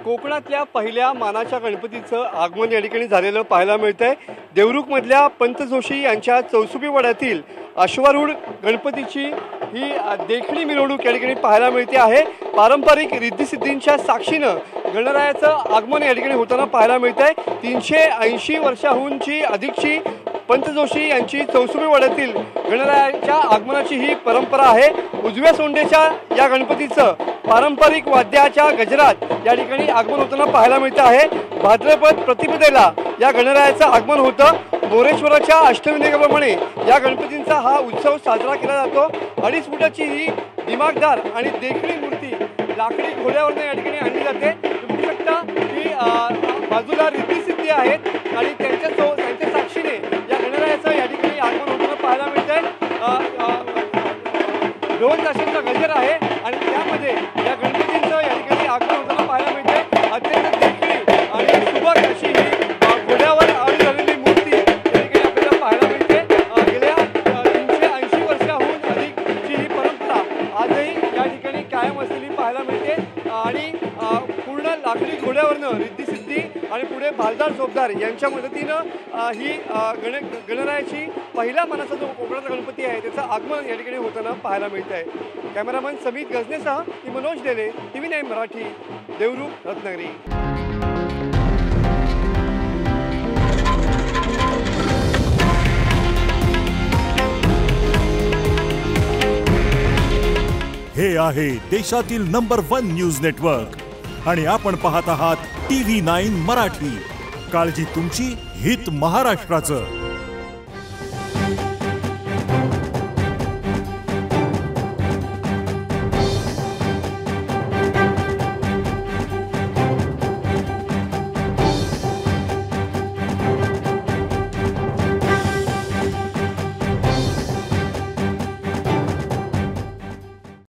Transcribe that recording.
कोकणातल्या पहिल्या मानाच्या गणपतीचं आगमन या ठिकाणी झालेलं पाहायला मिळतंय। देवरुखमधल्या पंत जोशी यांच्या चौसुबी वाड्यातील अश्वारूढ गणपतीची ही देखणी मिरवणूक या ठिकाणी पाहायला मिळते आहे। पारंपरिक रिद्धिसिद्धींच्या साक्षीनं गणरायाचं आगमन या ठिकाणी होताना पाहायला मिळतंय। 380 वर्षाहूनची अधिकची पंत जोशी यांची चौसुबी वाड्यातील गणरायाच्या आगमनाची ही परंपरा आहे। उजव्या सोंडेच्या या गणपतीचं पारंपरिक वाद्याच्या गजरात या ठिकाणी आगमन होताना पाहायला मिळतं आहे। भाद्रपद प्रतिपदेला या गणरायाचं आगमन होतं। मोरेश्वराच्या अष्टविनायकाप्रमाणे या गणपतींचा हा उत्सव साजरा केला जातो। 2.5 फुटाची ही दिमागदार आणि देखणी मूर्ती लाकडी घोड्यावरून या ठिकाणी आणली जाते। तुम्ही शकता ही बाजूला रिद्धिसिद्धी आहेत आणि त्यांच्या साक्षीने या गणरायाचं या ठिकाणी आगमन होताना पाहायला मिळतंय। दोन तासांचा गजर आहे आणि त्यामध्ये या गणपतींचं या ठिकाणी आगमन होताना पाहायला मिळतंय। अत्यंत देखणी आणि सुबक अशी ही घोड्यावर आरूढ झालेली मूर्ती या ठिकाणी आपल्याला पाहायला मिळते। गेल्या 380 वर्षाहून अधिकची ही परंपरा आजही या ठिकाणी कायम असलेली पाहायला मिळते आणि पूर्ण लाकडी घोड्यावरनं रिद्धिसिद्धी आणि पुढे भालदार झोपदार यांच्या मदतीनं ही गणरायाची पहिल्या मानाचा जो कोकणाचा गणपती आहे त्याचं आगमन या ठिकाणी होताना पाहायला मिळत आहे। कॅमेरामन समित गजनेसह मी मनोज डेले, TV9 मराठी, देवरुख, रत्नागिरी। हे आहे देशातील नंबर 1 न्यूज नेटवर्क आणि आपण पाहत आहात TV9 मराठी। काळजी तुमची, हित महाराष्ट्राचं।